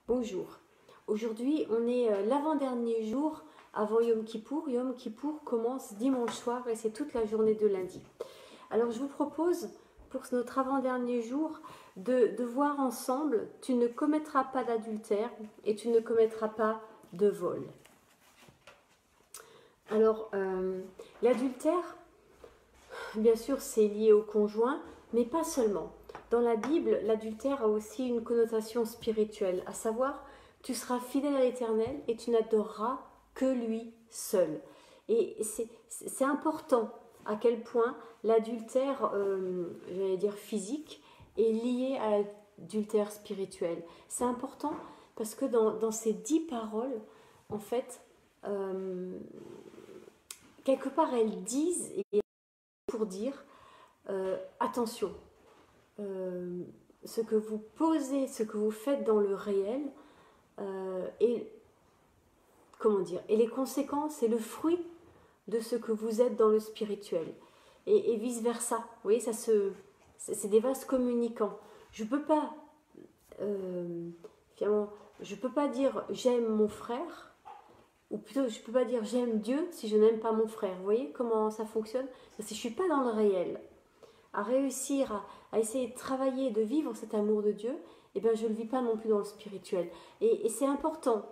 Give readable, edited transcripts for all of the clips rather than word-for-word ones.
Bonjour. Aujourd'hui, on est l'avant-dernier jour avant Yom Kippour. Yom Kippour commence dimanche soir et c'est toute la journée de lundi. Alors, je vous propose, pour notre avant-dernier jour, de voir ensemble, tu ne commettras pas d'adultère et tu ne commettras pas de vol. Alors, l'adultère, bien sûr, c'est lié au conjoint, mais pas seulement. Dans la Bible, l'adultère a aussi une connotation spirituelle, à savoir, tu seras fidèle à l'Éternel et tu n'adoreras que lui seul. Et c'est important à quel point l'adultère, j'allais dire physique, est lié à l'adultère spirituel. C'est important parce que dans ces 10 paroles, en fait, quelque part, elles disent, et pour dire, attention, ce que vous posez, ce que vous faites dans le réel, et comment dire, et les conséquences et le fruit de ce que vous êtes dans le spirituel, et vice versa. Vous voyez, c'est des vases communicants. Je peux pas, finalement, je peux pas dire j'aime mon frère, ou plutôt je peux pas dire j'aime Dieu si je n'aime pas mon frère. Vous voyez comment ça fonctionne? Si je suis pas dans le réel, à réussir à essayer de travailler, de vivre cet amour de Dieu, eh bien, je ne le vis pas non plus dans le spirituel. Et c'est important,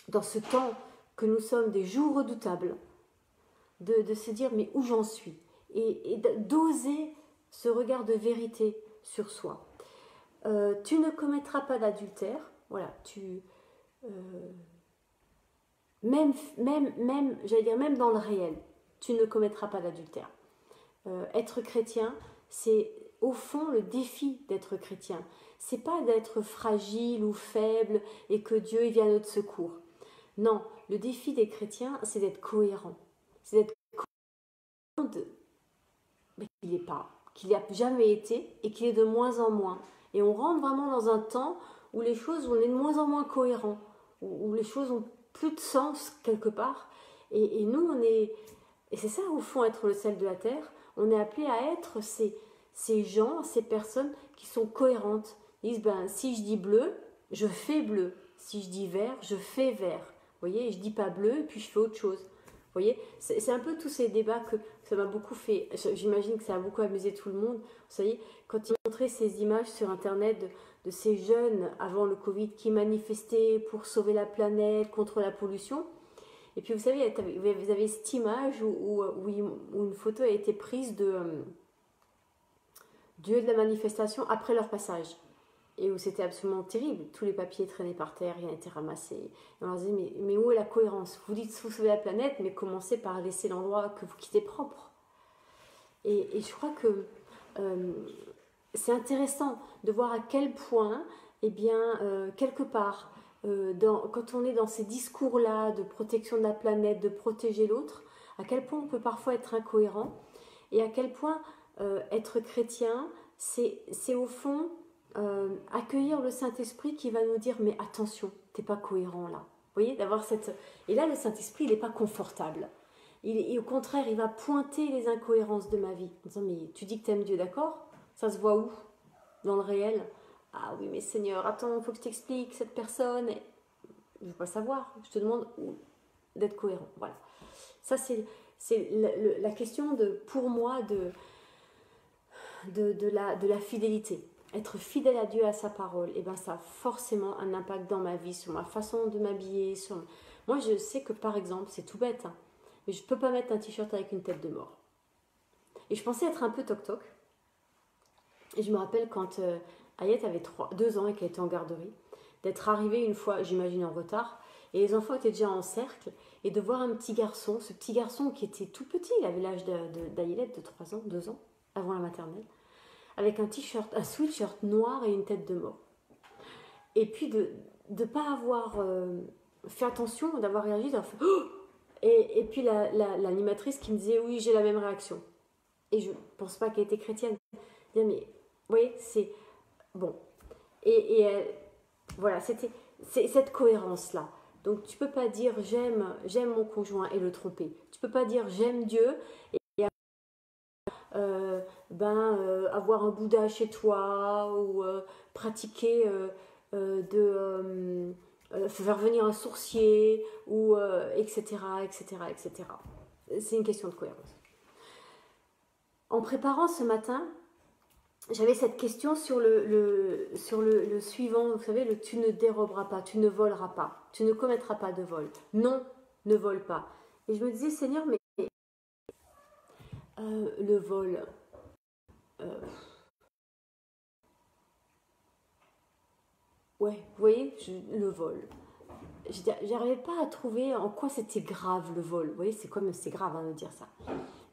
dans ce temps que nous sommes des jours redoutables, de se dire, mais où j'en suis? Et d'oser ce regard de vérité sur soi. Tu ne commettras pas d'adultère. Voilà, j'allais dire, même dans le réel, tu ne commettras pas d'adultère. Être chrétien, c'est au fond le défi d'être chrétien. C'est pas d'être fragile ou faible et que Dieu vienne à notre secours. Non, le défi des chrétiens, c'est d'être cohérent. C'est d'être cohérent mais qu'il n'est pas, qu'il n'y a jamais été et qu'il est de moins en moins. Et on rentre vraiment dans un temps où les choses, on est de moins en moins cohérent, où les choses ont plus de sens quelque part. Et nous, et c'est ça au fond être le sel de la terre. On est appelé à être ces gens, ces personnes qui sont cohérentes. Ils disent, ben, si je dis bleu, je fais bleu. Si je dis vert, je fais vert. Vous voyez, je dis pas bleu et puis je fais autre chose. Vous voyez, c'est un peu tous ces débats que ça m'a beaucoup fait. J'imagine que ça a beaucoup amusé tout le monde. Vous savez, quand ils montraient ces images sur Internet de ces jeunes avant le Covid qui manifestaient pour sauver la planète contre la pollution. Et puis vous savez, vous avez cette image où une photo a été prise du lieu de la manifestation après leur passage. Et où c'était absolument terrible. Tous les papiers traînaient par terre, rien n'était ramassé. Et on leur disait, mais où est la cohérence? Vous dites vous sauver la planète, mais commencez par laisser l'endroit que vous quittez propre. Et je crois que c'est intéressant de voir à quel point, eh bien, quelque part, quand on est dans ces discours-là de protection de la planète, de protéger l'autre, à quel point on peut parfois être incohérent et à quel point être chrétien, c'est au fond accueillir le Saint-Esprit qui va nous dire mais attention, t'es pas cohérent là. Vous voyez, d'avoir cette... Et là, le Saint-Esprit, il n'est pas confortable. Et au contraire, il va pointer les incohérences de ma vie. En disant, mais tu dis que t'aimes Dieu, d'accord? Ça se voit où? Dans le réel? Ah oui, mais Seigneur, attends, il faut que je t'explique cette personne. Je ne veux pas savoir. Je te demande d'être cohérent. Voilà. Ça, c'est la question, pour moi, de la fidélité. Être fidèle à Dieu, à sa parole, et ben ça a forcément un impact dans ma vie, sur ma façon de m'habiller. Moi, je sais que, par exemple, c'est tout bête, hein, mais je ne peux pas mettre un t-shirt avec une tête de mort. Et je pensais être un peu toc-toc. Et je me rappelle quand Ayette avait 2 ans et qu'elle était en garderie, d'être arrivée une fois, j'imagine en retard, et les enfants étaient déjà en cercle, et de voir un petit garçon, ce petit garçon qui était tout petit, il avait l'âge d'Ayette de 3 ans, 2 ans, avant la maternelle, avec un t-shirt, un sweatshirt noir et une tête de mort. Et puis de ne pas avoir fait attention, d'avoir réagi, d'avoir fait oh! Et puis l'animatrice qui me disait oui, j'ai la même réaction. Et je ne pense pas qu'elle était chrétienne. Mais vous voyez, c'est bon. Et voilà, c'est cette cohérence-là. Donc tu ne peux pas dire j'aime mon conjoint et le tromper. Tu ne peux pas dire j'aime Dieu et avoir un Bouddha chez toi ou pratiquer faire venir un sourcier, ou etc., etc., etc. C'est une question de cohérence. En préparant ce matin, j'avais cette question sur le suivant, vous savez, le tu ne déroberas pas, tu ne voleras pas, tu ne commettras pas de vol. Non, ne vole pas. Et je me disais, Seigneur, mais le vol, ouais, vous voyez, le vol. J'arrivais pas à trouver en quoi c'était grave le vol. Vous voyez, c'est grave de dire ça.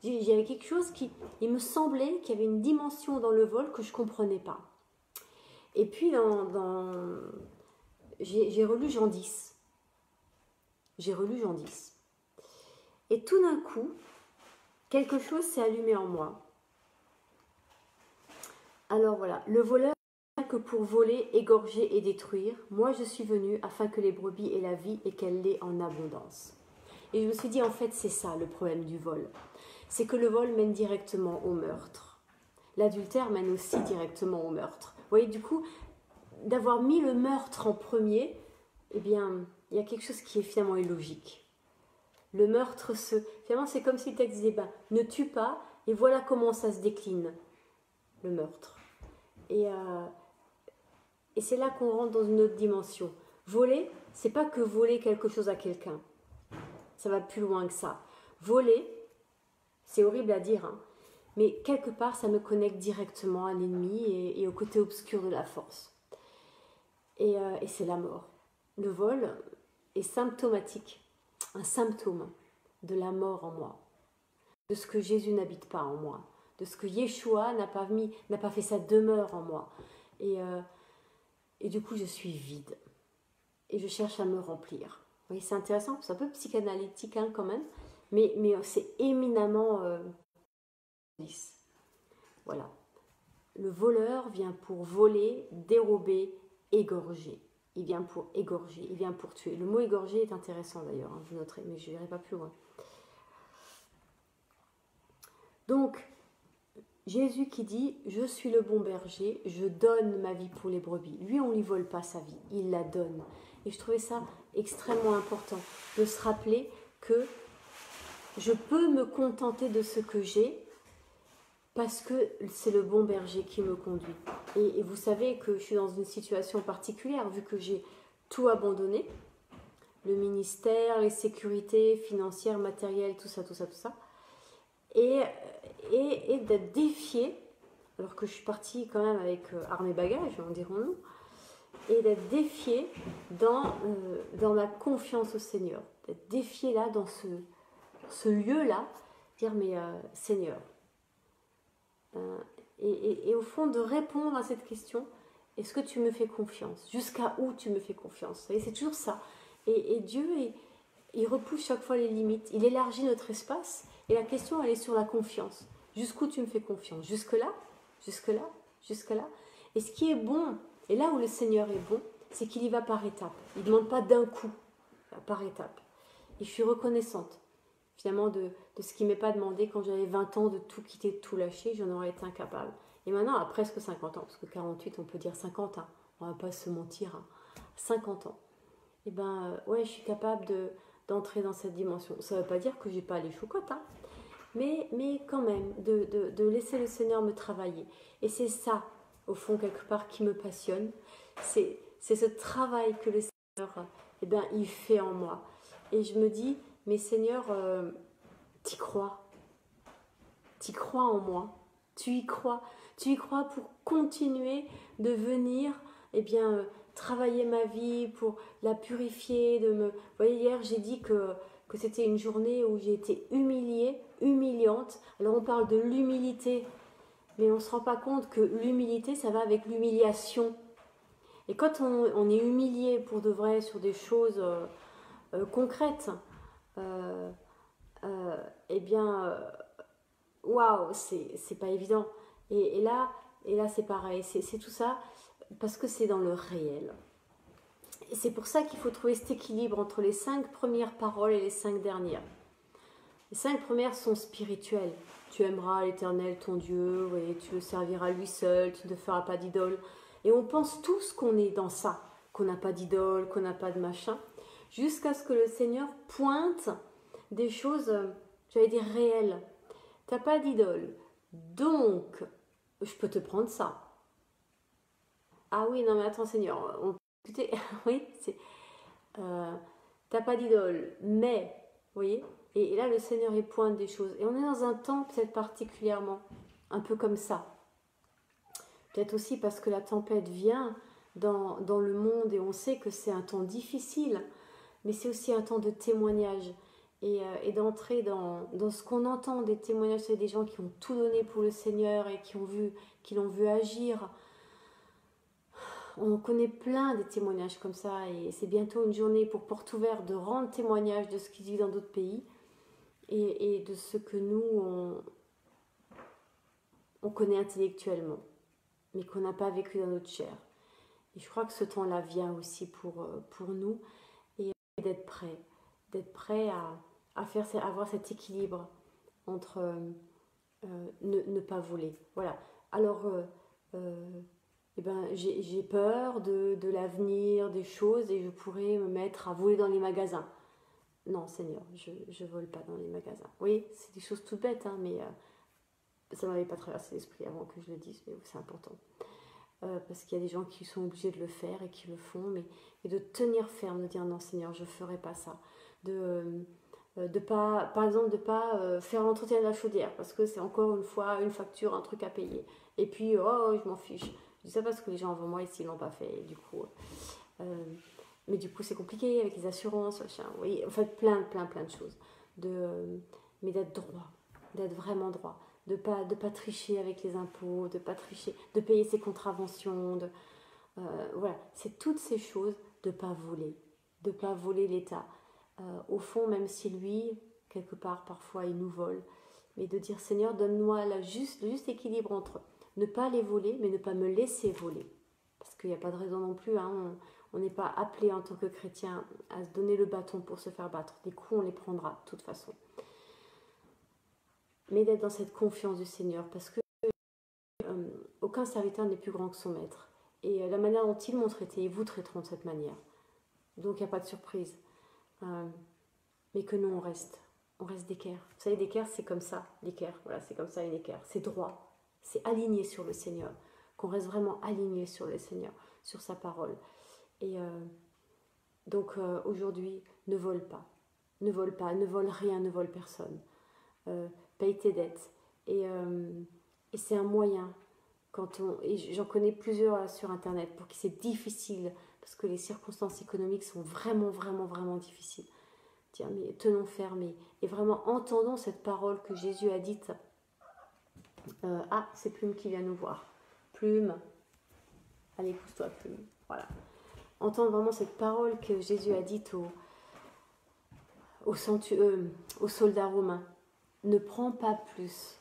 Il y avait quelque chose il me semblait qu'il y avait une dimension dans le vol que je comprenais pas. Et puis j'ai relu Jean 10. J'ai relu Jean 10. Et tout d'un coup, quelque chose s'est allumé en moi. Alors voilà, le voleur n'est que pour voler, égorger et détruire. Moi, je suis venu afin que les brebis aient la vie et qu'elles l'aient en abondance. Et je me suis dit, en fait, c'est ça le problème du vol. C'est que le vol mène directement au meurtre. L'adultère mène aussi directement au meurtre. Vous voyez, du coup, d'avoir mis le meurtre en premier, eh bien, il y a quelque chose qui est finalement illogique. Le meurtre, finalement, c'est comme si le texte disait, ne tue pas, et voilà comment ça se décline, le meurtre. Et c'est là qu'on rentre dans une autre dimension. Voler, c'est pas que voler quelque chose à quelqu'un. Ça va plus loin que ça. Voler, c'est horrible à dire, hein, mais quelque part, ça me connecte directement à l'ennemi et au côté obscur de la force. Et c'est la mort. Le vol est symptomatique, un symptôme de la mort en moi, de ce que Jésus n'habite pas en moi, de ce que Yeshua n'a pas fait sa demeure en moi. Et du coup, je suis vide. Et je cherche à me remplir. Vous voyez, c'est intéressant, c'est un peu psychanalytique quand même, mais c'est éminemment lisse. Voilà. Le voleur vient pour voler, dérober, égorger. Il vient pour égorger, il vient pour tuer. Le mot égorger est intéressant d'ailleurs, hein, vous noterez, mais je n'irai pas plus loin. Donc, Jésus qui dit « Je suis le bon berger, je donne ma vie pour les brebis ». Lui, on ne lui vole pas sa vie, il la donne. Et je trouvais ça extrêmement important de se rappeler que je peux me contenter de ce que j'ai parce que c'est le bon berger qui me conduit. Et vous savez que je suis dans une situation particulière vu que j'ai tout abandonné, le ministère, les sécurités financières, matérielles, tout ça. Et d'être défiée, alors que je suis partie quand même avec armes et bagages, en dirons-nous, et d'être défiée dans ma confiance au Seigneur, d'être défiée là, dans ce lieu-là, dire mais Seigneur, et au fond de répondre à cette question, est-ce que tu me fais confiance? Jusqu'à où tu me fais confiance? Vous voyez, c'est toujours ça. Et Dieu, il repousse chaque fois les limites, il élargit notre espace, et la question elle est sur la confiance. Jusqu'où tu me fais confiance? Jusque-là? Jusque-là? Jusque-là? Et ce qui est bon, et là où le Seigneur est bon, c'est qu'il y va par étapes. Il ne demande pas d'un coup, par étapes. Et je suis reconnaissante, finalement, de ce qui ne m'est pas demandé quand j'avais 20 ans de tout quitter, de tout lâcher, j'en aurais été incapable. Et maintenant, à presque 50 ans, parce que 48, on peut dire 50 ans, on ne va pas se mentir, hein, 50 ans. Et ouais, je suis capable d'entrer dans cette dimension. Ça ne veut pas dire que je n'ai pas les choucottes, hein, mais quand même, de laisser le Seigneur me travailler. Et c'est ça, au fond, quelque part, qui me passionne. C'est ce travail que le Seigneur, il fait en moi. Et je me dis, mais Seigneur, t'y crois. T'y crois en moi. Tu y crois. Tu y crois pour continuer de venir, travailler ma vie, pour la purifier. Vous voyez, hier, j'ai dit que c'était une journée où j'ai été humiliante. Alors, on parle de l'humilité, mais on ne se rend pas compte que l'humilité, ça va avec l'humiliation. Et quand on est humilié pour de vrai sur des choses concrètes, waouh, c'est pas évident. Et là c'est pareil, c'est tout ça parce que c'est dans le réel. Et c'est pour ça qu'il faut trouver cet équilibre entre les 5 premières paroles et les 5 dernières. Les 5 premières sont spirituelles. Tu aimeras l'Éternel ton Dieu, et tu le serviras lui seul, tu ne te feras pas d'idole. Et on pense tous qu'on est dans ça. qu'on n'a pas d'idole, qu'on n'a pas de machin, jusqu'à ce que le Seigneur pointe des choses, j'allais dire réelles. T'as pas d'idole, donc je peux te prendre ça. Ah oui, non mais attends Seigneur, écoutez, oui, c'est... t'as pas d'idole, mais, vous voyez, et là le Seigneur il pointe des choses. Et on est dans un temps peut-être particulièrement un peu comme ça. Peut-être aussi parce que la tempête vient dans le monde et on sait que c'est un temps difficile, mais c'est aussi un temps de témoignage et d'entrer dans ce qu'on entend des témoignages. C'est des gens qui ont tout donné pour le Seigneur et qui l'ont vu agir. On connaît plein des témoignages comme ça et c'est bientôt une journée pour Porte Ouverte de rendre témoignage de ce qui se vit dans d'autres pays et de ce que nous, on connaît intellectuellement, mais qu'on n'a pas vécu dans notre chair. Et je crois que ce temps-là vient aussi pour nous et d'être prêt à avoir cet équilibre entre ne pas voler. Voilà. Alors, j'ai peur de l'avenir, des choses, et je pourrais me mettre à voler dans les magasins. Non, Seigneur, je ne vole pas dans les magasins. Oui, c'est des choses toutes bêtes, hein, mais ça ne m'avait pas traversé l'esprit avant que je le dise, mais c'est important. Parce qu'il y a des gens qui sont obligés de le faire et qui le font, et de tenir ferme, de dire non Seigneur, je ne ferai pas ça. Pas, par exemple, de ne pas faire l'entretien de la chaudière, parce que c'est encore une fois une facture, un truc à payer. Et puis, oh, je m'en fiche. Je dis ça parce que les gens avant moi, ici, ne l'ont pas fait. Et du coup, mais du coup, c'est compliqué avec les assurances, machin. Oui, en fait, plein de choses. Mais d'être droit, d'être vraiment droit. De pas tricher avec les impôts, de pas tricher, de payer ses contraventions, voilà, c'est toutes ces choses, de pas voler l'État. Au fond, même si lui, quelque part, parfois, il nous vole, mais de dire Seigneur, donne-moi le juste équilibre entre ne pas les voler, mais ne pas me laisser voler. Parce qu'il n'y a pas de raison non plus, hein, on n'est pas appelé en tant que chrétien à se donner le bâton pour se faire battre. Des coups, on les prendra de toute façon. Mais d'être dans cette confiance du Seigneur, parce que aucun serviteur n'est plus grand que son maître. Et la manière dont ils m'ont traité, ils vous traiteront de cette manière. Donc il n'y a pas de surprise. Mais que nous, on reste d'équerre. Vous savez, d'équerre, c'est comme ça. L'équerre, voilà, c'est comme ça une équerre. C'est droit. C'est aligné sur le Seigneur. Qu'on reste vraiment aligné sur le Seigneur, sur sa parole. Et donc aujourd'hui, ne vole pas. Ne vole pas, ne vole rien, ne vole personne. Paye tes dettes. Et c'est un moyen. Et j'en connais plusieurs là, sur Internet pour qui c'est difficile, parce que les circonstances économiques sont vraiment, vraiment, vraiment difficiles. Tiens, mais tenons ferme et vraiment entendons cette parole que Jésus a dite. C'est Plume qui vient nous voir. Plume, allez, pousse-toi, Plume. Voilà. Entendre vraiment cette parole que Jésus a dite aux soldats romains. Ne prends pas plus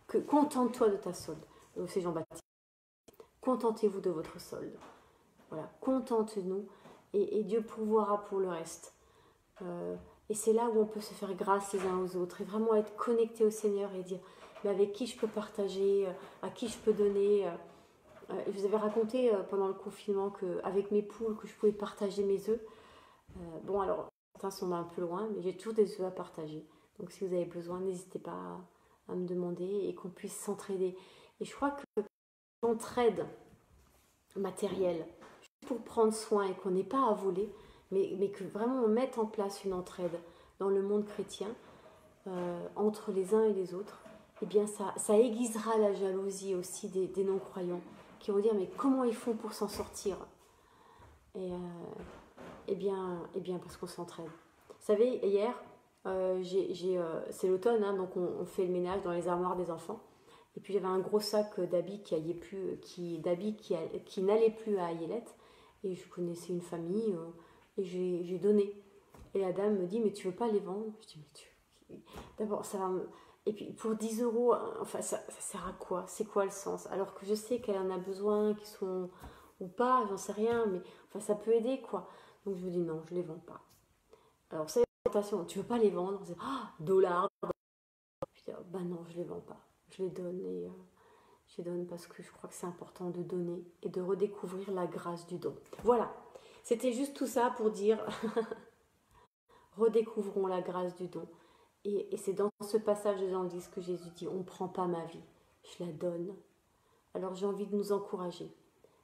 que contente-toi de ta solde. C'est Jean-Baptiste. Contentez-vous de votre solde. Voilà, contente-nous et Dieu pourvoira pour le reste. Et c'est là où on peut se faire grâce les uns aux autres et vraiment être connecté au Seigneur et dire mais avec qui je peux partager, à qui je peux donner. Je vous avais raconté pendant le confinement qu'avec mes poules que je pouvais partager mes œufs. Bon alors certains sont un peu loin, mais j'ai toujours des œufs à partager. Donc si vous avez besoin, n'hésitez pas à me demander et qu'on puisse s'entraider. Et je crois que l'entraide matérielle, pour prendre soin et qu'on n'ait pas à voler, mais que vraiment on mette en place une entraide dans le monde chrétien entre les uns et les autres, eh bien ça aiguisera la jalousie aussi des non-croyants qui vont dire mais comment ils font pour s'en sortir et bien parce qu'on s'entraide. Vous savez, hier, c'est l'automne, hein, donc on fait le ménage dans les armoires des enfants. Et puis j'avais un gros sac d'habits qui n'allait plus à Ayelette. Et je connaissais une famille et j'ai donné. Et la dame me dit mais tu veux pas les vendre? Je dis mais d'abord ça va et puis pour 10 euros, enfin ça sert à quoi? C'est quoi le sens? Alors que je sais qu'elle en a besoin, qu'ils sont ou pas, j'en sais rien, mais enfin ça peut aider quoi. Donc je me dis non, je les vends pas. Alors ça, attention, tu veux pas les vendre? $. Je dis bah non, je les vends pas. Je les donne et Je donne parce que je crois que c'est important de donner et de redécouvrir la grâce du don. Voilà, c'était juste tout ça pour dire redécouvrons la grâce du don. Et c'est dans ce passage de Jean 10 que Jésus dit, on ne prend pas ma vie, je la donne. Alors j'ai envie de nous encourager.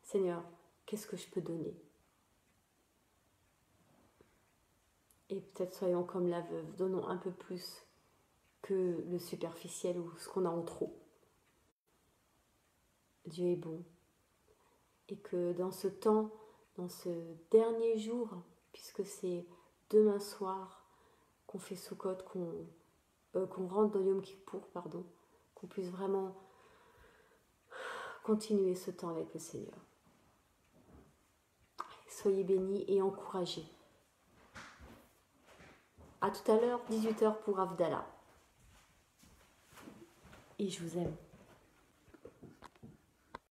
Seigneur, qu'est-ce que je peux donner? Et peut-être soyons comme la veuve, donnons un peu plus que le superficiel ou ce qu'on a en trop. Dieu est bon. Et que dans ce temps, dans ce dernier jour, puisque c'est demain soir qu'on fait Soukot, qu'on rentre dans Yom Kippour, pardon, qu'on puisse vraiment continuer ce temps avec le Seigneur. Soyez bénis et encouragés. À tout à l'heure, 18h pour Havdalah. Et je vous aime.